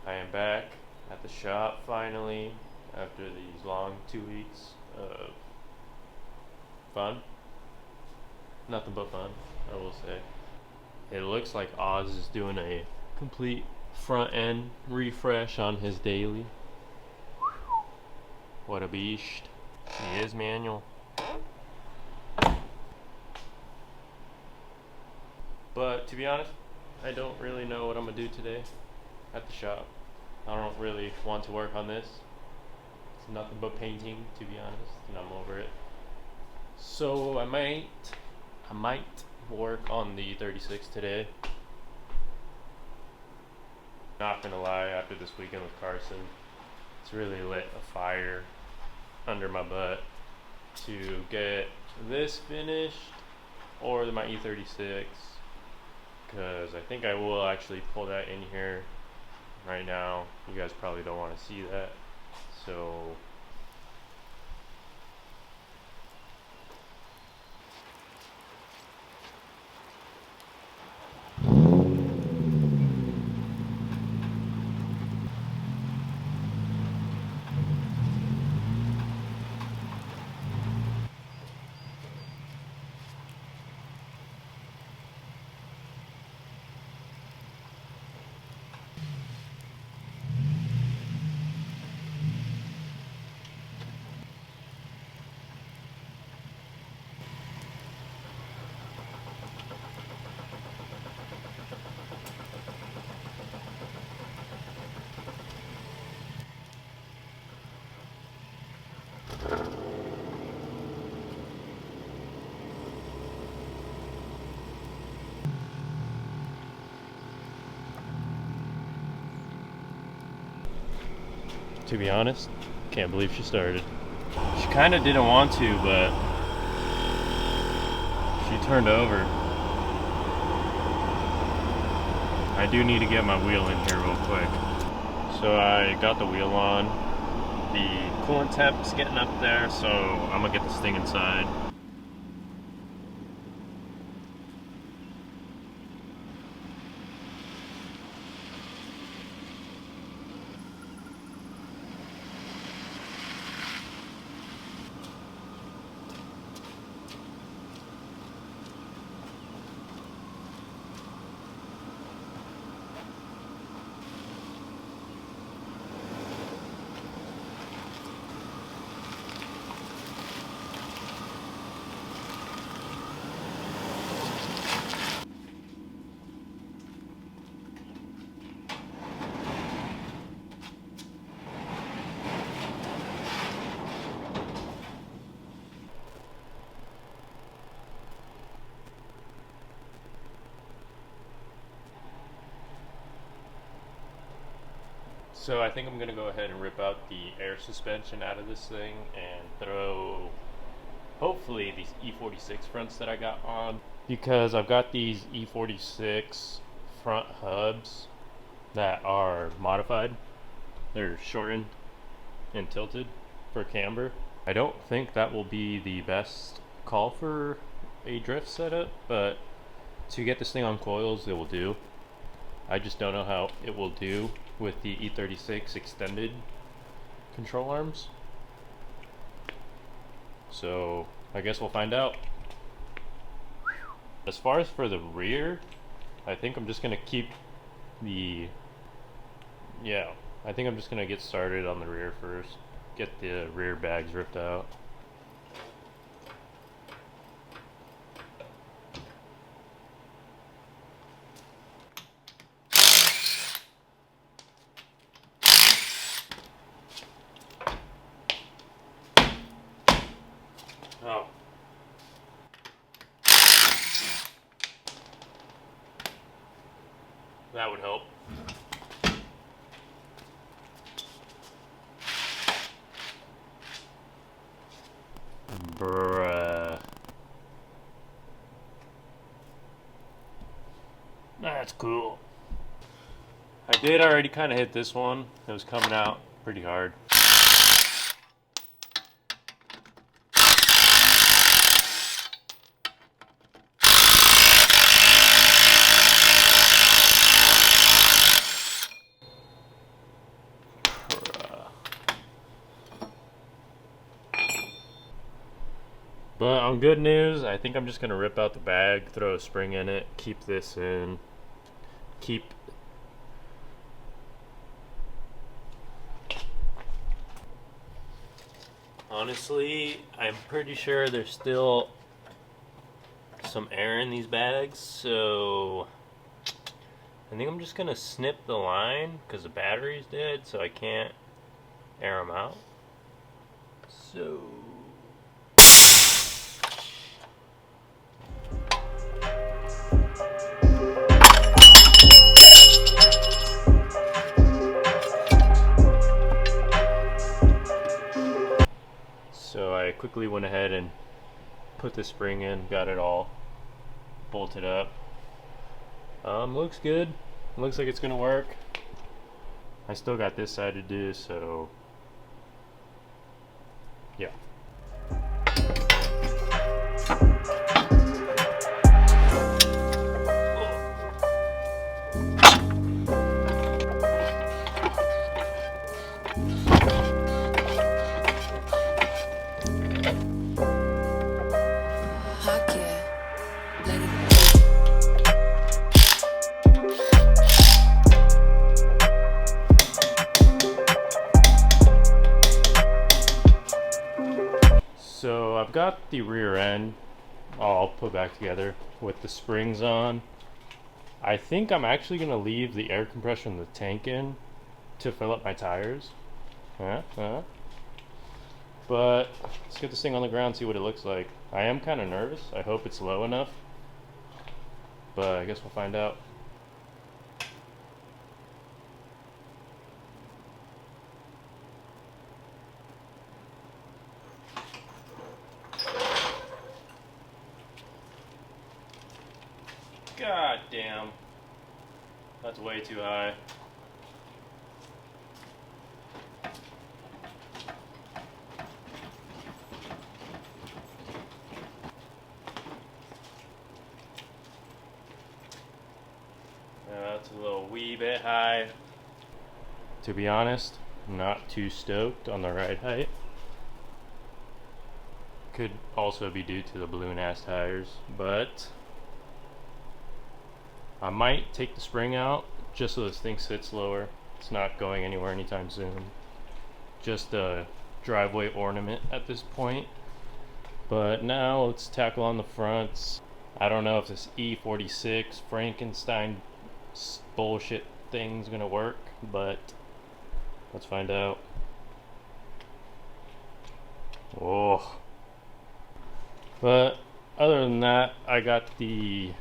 I am back at the shop finally after these long 2 weeks of fun. Nothing but fun, I will say. It looks like Oz is doing a complete front end refresh on his daily. What a beast. He is manual. But to be honest, I don't really know what I'm gonna do today at the shop. I don't really want to work on this. It's nothing but painting, to be honest, and I'm over it. So I might work on the E36 today. Not gonna lie, after this weekend with Carson, it's really lit a fire under my butt to get this finished or my E36, because I think I will actually pull that in here right now. You guys probably don't want to see that, so to be honest, can't believe she started. She kind of didn't want to, but she turned over. I do need to get my wheel in here real quick. So I got the wheel on. The coolant temp's getting up there, so I'm gonna get this thing inside. So I think I'm gonna go ahead and rip out the air suspension out of this thing and throw, hopefully, these E46 fronts that I got on, because I've got these E46 front hubs that are modified. They're shortened and tilted for camber. I don't think that will be the best call for a drift setup, but to get this thing on coils, it will do. I just don't know how it will do with the E36 extended control arms. So I guess we'll find out. As far as for the rear, I think I'm just gonna keep the, I think I'm just gonna get started on the rear first. Get the rear bags ripped out. Oh. That would help. Bruh. That's cool. I did already kind of hit this one. It was coming out pretty hard. But on good news, I think I'm just gonna rip out the bag, throw a spring in it, keep this in, keep. Honestly, I'm pretty sure there's still some air in these bags, so I think I'm just gonna snip the line because the battery's dead, so I can't air them out. So I quickly went ahead and put the spring in, got it all bolted up. Looks good. Looks like it's gonna work. I still got this side to do, so yeah. So I've got the rear end all put back together with the springs on. I think I'm actually gonna leave the air compression in the tank in to fill up my tires. But let's get this thing on the ground, see what it looks like. I am kind of nervous. I hope it's low enough, but I guess we'll find out. God damn. That's way too high. That's a little wee bit high. To be honest, I'm not too stoked on the ride height. Could also be due to the balloon ass tires, but I might take the spring out just so this thing sits lower. It's not going anywhere anytime soon. Just a driveway ornament at this point. But now let's tackle on the fronts. I don't know if this E36 Frankenstein bullshit thing's gonna work, but let's find out. Oh. But other than that, I got the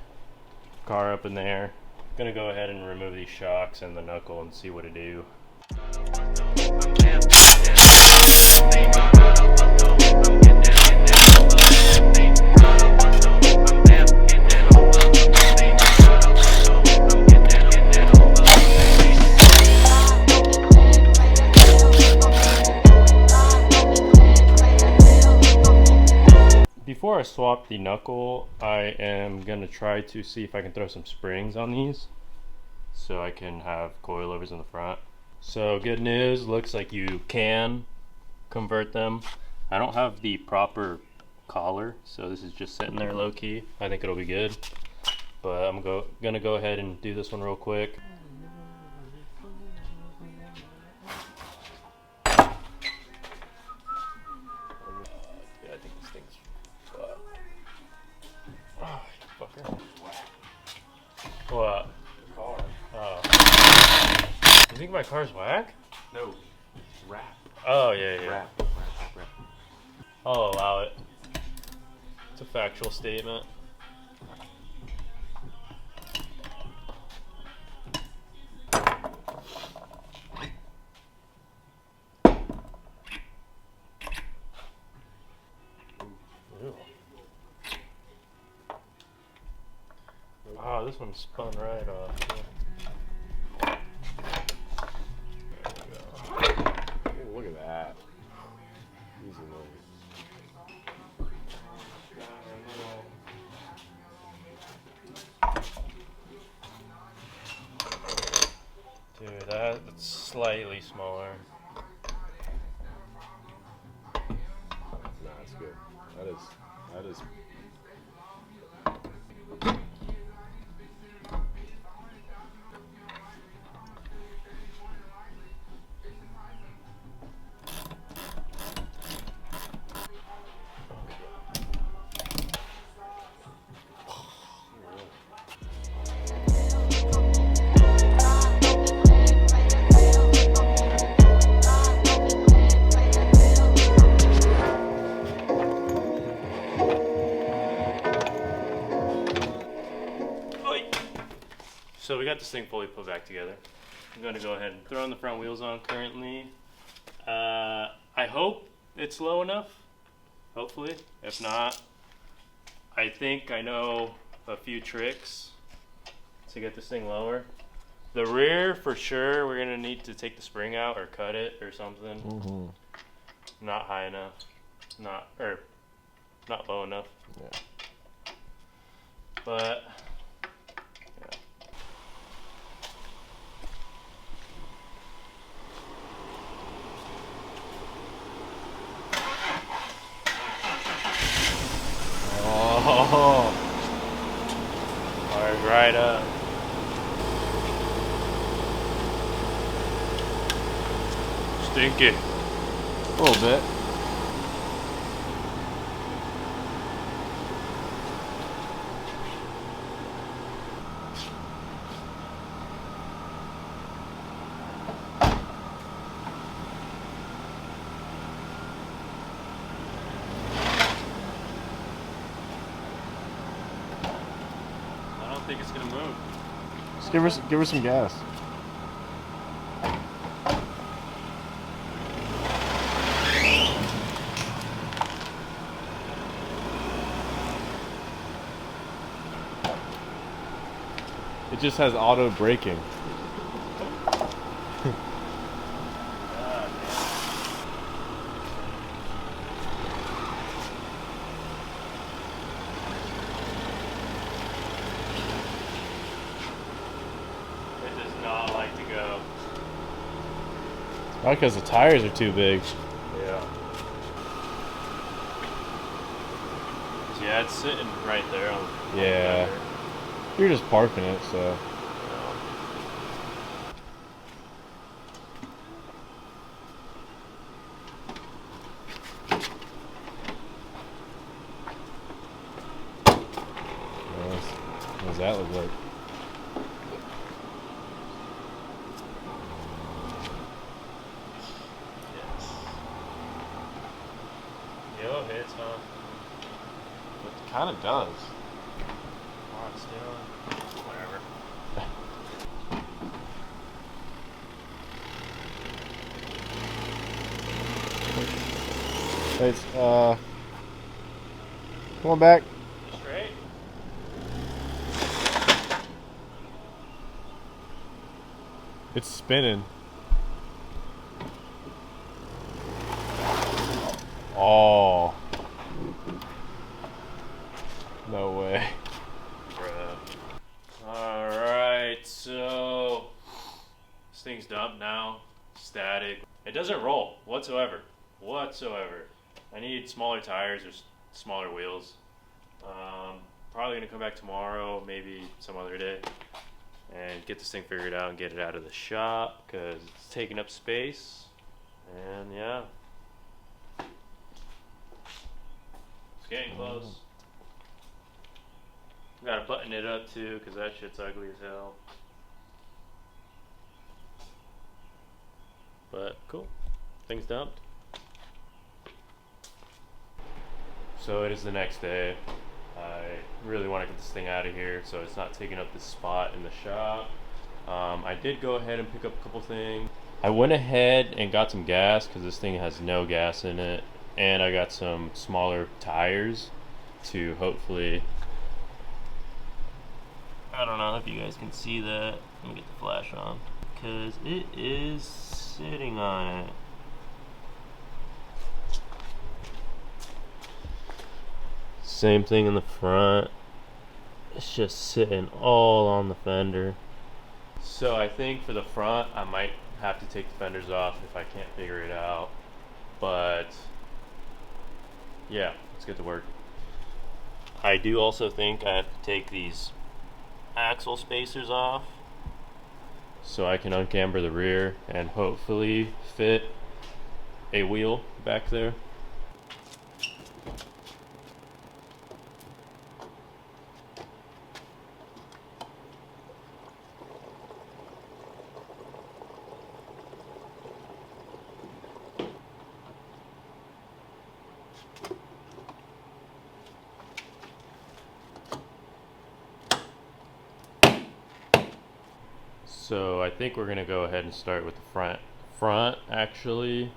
car up in the air. Gonna go ahead and remove these shocks and the knuckle and see what it do. Before I swap the knuckle, I am gonna try to see if I can throw some springs on these so I can have coilovers in the front. So good news, looks like you can convert them. I don't have the proper collar, so this is just sitting there low key. I think it'll be good, but I'm gonna go ahead and do this one real quick. What? The car. Oh. You think my car's whack? No. Wrap. Oh, yeah. Wrap. I'll allow it. It's a factual statement. Oh, this one spun right off. Yeah. There we go. Oh, look at that. Easy Dude, that's slightly smaller. Nah, that's good. That is. So we got this thing fully put back together. I'm going to go ahead and throw the front wheels on currently. I hope it's low enough, hopefully. If not, I think I know a few tricks to get this thing lower. The rear, for sure, we're going to need to take the spring out or cut it or something. Mm-hmm. Not high enough. Not low enough. Yeah. But Oh. fired right up. Stinky. A little bit. I don't think it's gonna move. Just give her some gas. It just has auto braking. It does not like to go. Probably because the tires are too big. Yeah. Yeah, it's sitting right there on Yeah. You're just parking it, so. What does that look like? Yes. Yo, hits, huh? It kind of does. Come on, stay on. Whatever. It's come on back. Straight. It's spinning. Oh. No way. Alright, so this thing's dumped now. Static. It doesn't roll whatsoever. I need smaller tires or smaller wheels. Probably gonna come back tomorrow, maybe some other day, and get this thing figured out and get it out of the shop because it's taking up space. And yeah, it's getting close. Gotta button it up too because that shit's ugly as hell. But cool, thing's dumped. So it is the next day. I really want to get this thing out of here so it's not taking up this spot in the shop. I did go ahead and pick up a couple things. I went ahead and got some gas because this thing has no gas in it, and I got some smaller tires to hopefully, I don't know if you guys can see that. Let me get the flash on because it is sitting on it. Same thing in the front. It's just sitting all on the fender. So I think for the front, I might have to take the fenders off if I can't figure it out. But yeah, let's get to work. I do also think I have to take these axle spacers off so I can uncamber the rear and hopefully fit a wheel back there. So I think we're gonna go ahead and start with the front actually. I'm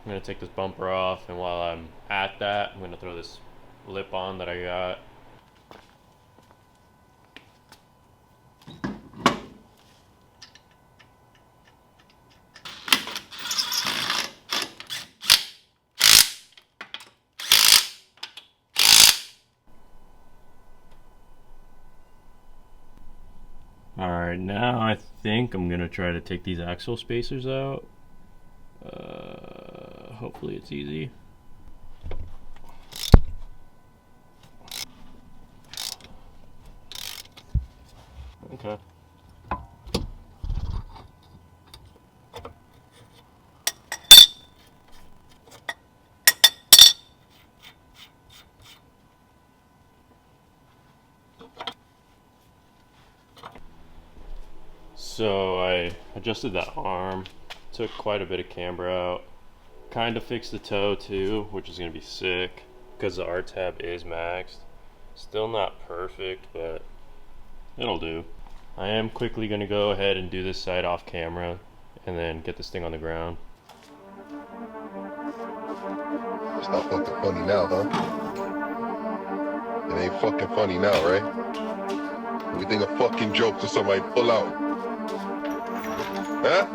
gonna take this bumper off, and while I'm at that, I'm gonna throw this lip on that I got. Alright, now I think I'm gonna try to take these axle spacers out. Hopefully it's easy. Okay. So I adjusted that arm, took quite a bit of camber out, kind of fixed the toe too, which is going to be sick because the R-tab is maxed. Still not perfect, but it'll do. I am quickly going to go ahead and do this side off camera and then get this thing on the ground. It's not fucking funny now, huh? It ain't fucking funny now, right? We think a fucking joke to somebody pull out. Huh?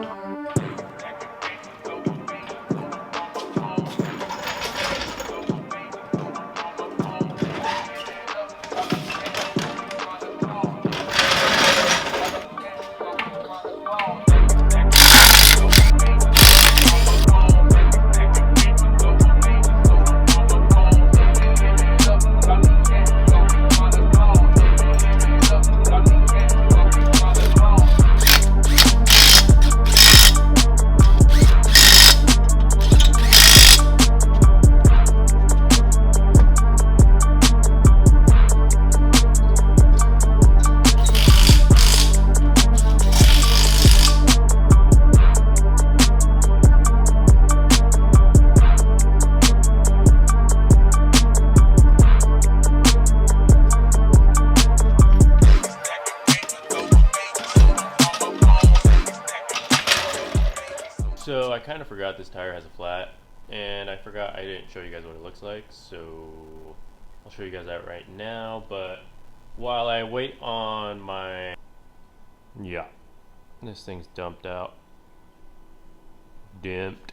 So I kind of forgot this tire has a flat, and I forgot I didn't show you guys what it looks like, so I'll show you guys that right now. But while I wait on my, yeah, this thing's dumped out, dimped.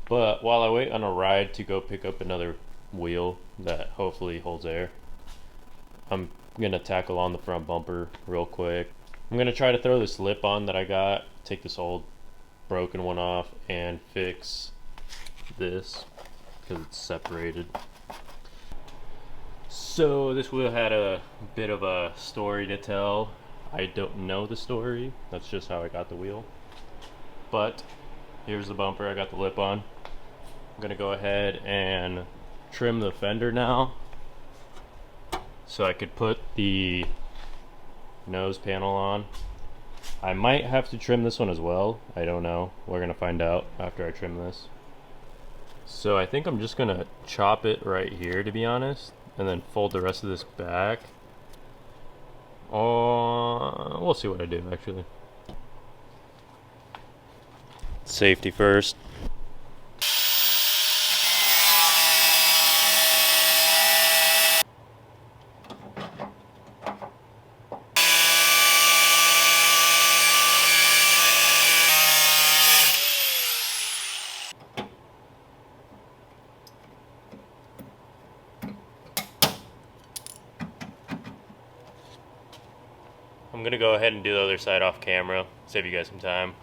But while I wait on a ride to go pick up another wheel that hopefully holds air, I'm gonna tackle on the front bumper real quick. I'm gonna try to throw this lip on that I got, take this old broken one off and fix this because it's separated. So this wheel had a bit of a story to tell. I don't know the story, that's just how I got the wheel. But here's the bumper I got the lip on. I'm gonna go ahead and trim the fender now so I could put the nose panel on. I might have to trim this one as well. I don't know. We're gonna find out after I trim this. So I think I'm just gonna chop it right here, to be honest, and then fold the rest of this back. We'll see what I do actually. Safety first. I'm gonna go ahead and do the other side off camera, save you guys some time.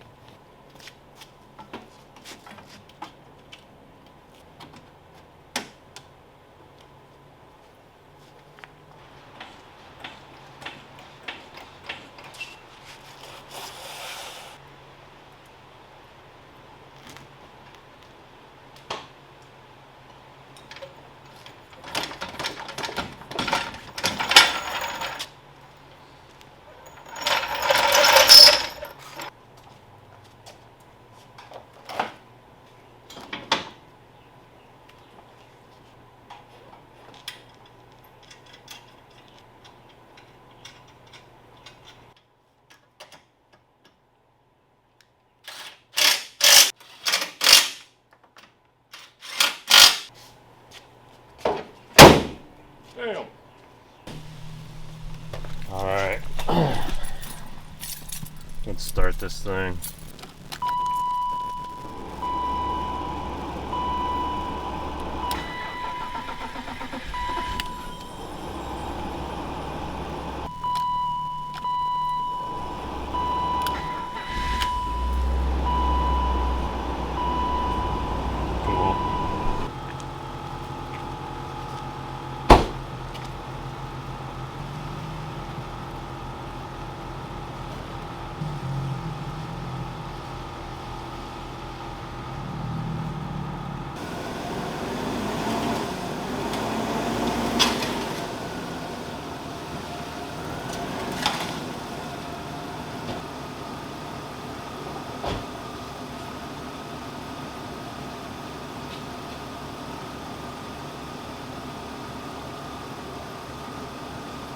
Damn. Alright. Let's start this thing. Cool.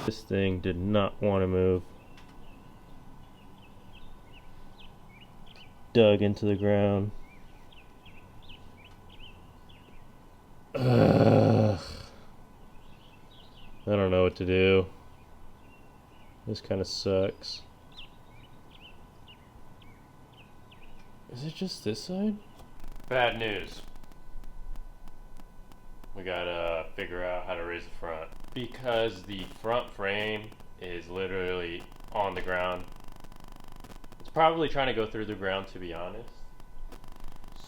This thing did not want to move. Dug into the ground. Ugh. I don't know what to do. This kind of sucks. Is it just this side? Bad news. We gotta figure out how to raise the front. Because the front frame is literally on the ground. It's probably trying to go through the ground, to be honest.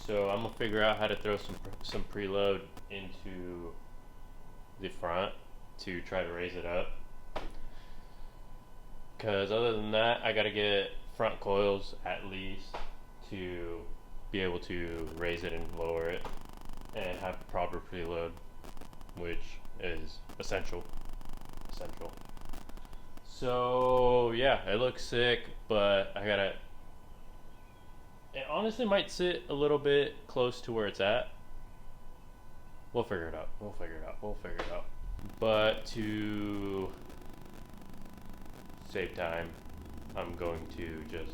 So I'm gonna figure out how to throw some preload into the front to try to raise it up. Because other than that, I gotta get front coils at least to be able to raise it and lower it and have proper preload, which is essential. So yeah, it looks sick, but I gotta, it honestly might sit a little bit close to where it's at. We'll figure it out. But to save time, I'm going to just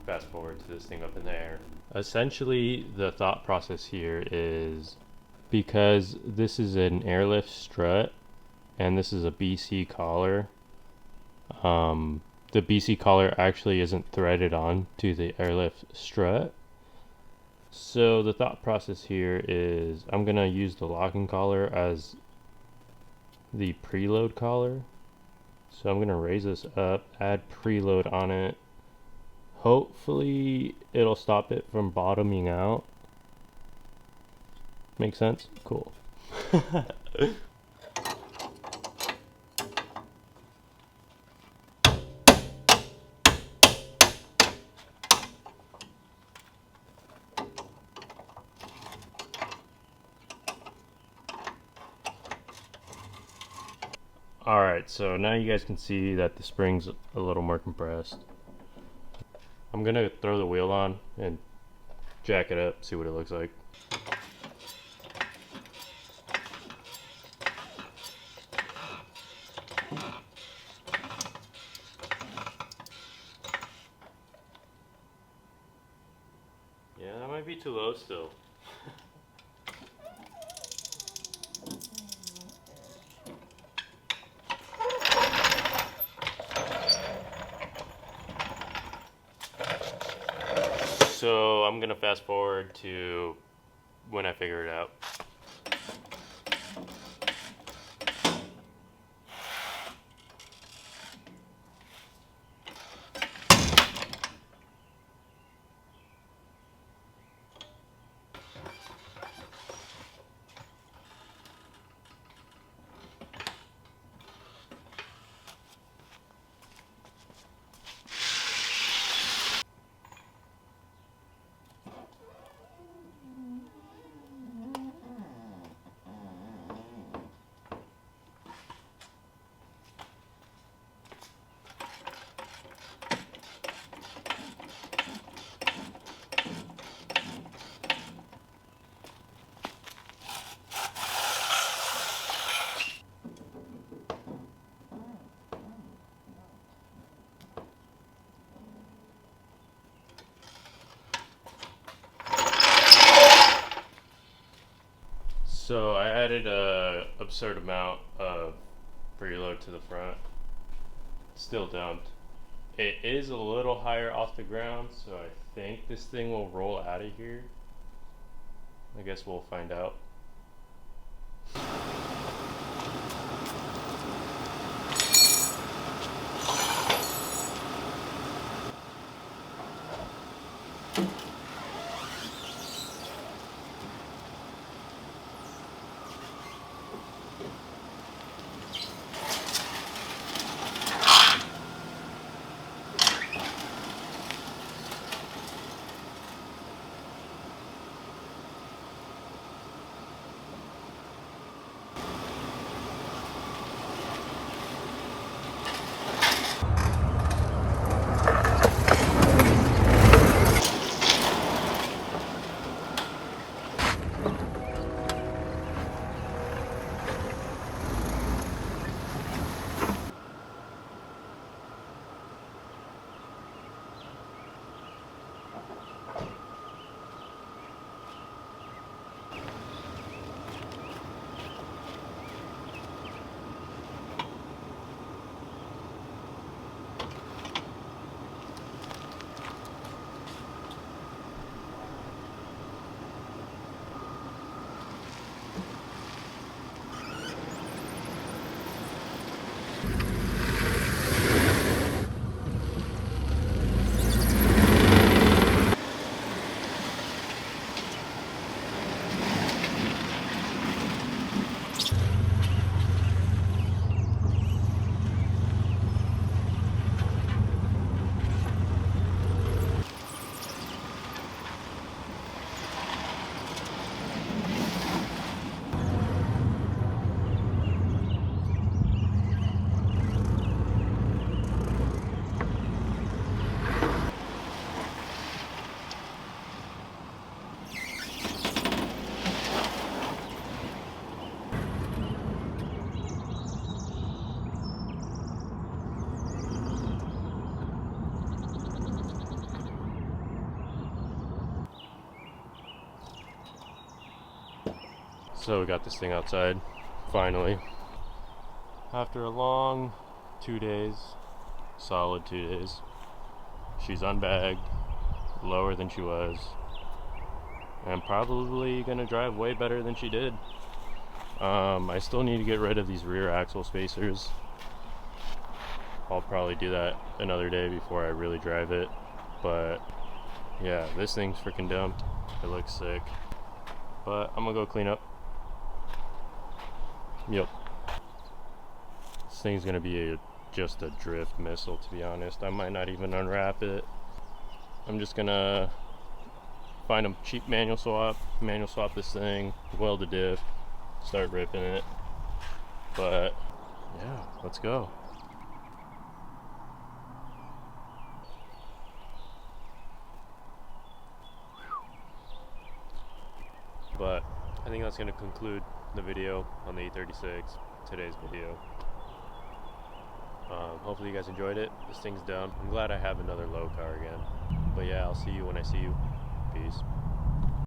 fast forward to this thing up in the air. Essentially, the thought process here is, because this is an airlift strut and this is a BC collar, the BC collar actually isn't threaded on to the airlift strut. So the thought process here is I'm gonna use the locking collar as the preload collar. So I'm gonna raise this up, add preload on it. Hopefully it'll stop it from bottoming out. Make sense? Cool. Alright, so now you guys can see that the spring's a little more compressed. I'm gonna throw the wheel on and jack it up, see what it looks like. Yeah, that might be too low still. So I'm gonna fast forward to when I figure it out. So I added a absurd amount of preload to the front. Still dumped. It is a little higher off the ground, so I think this thing will roll out of here. I guess we'll find out. So we got this thing outside, finally. After a long 2 days, solid 2 days. She's unbagged, lower than she was, and probably gonna drive way better than she did. I still need to get rid of these rear axle spacers. I'll probably do that another day before I really drive it. But yeah, this thing's freaking dumped. It looks sick. But I'm gonna go clean up. Yep. This thing's gonna be just a drift missile, to be honest. I might not even unwrap it. I'm just gonna find a cheap manual swap this thing, weld the diff, start ripping it. But yeah, let's go. But I think that's going to conclude the video on the E36, today's video. Hopefully you guys enjoyed it. This thing's done. I'm glad I have another low car again. But yeah, I'll see you when I see you. Peace.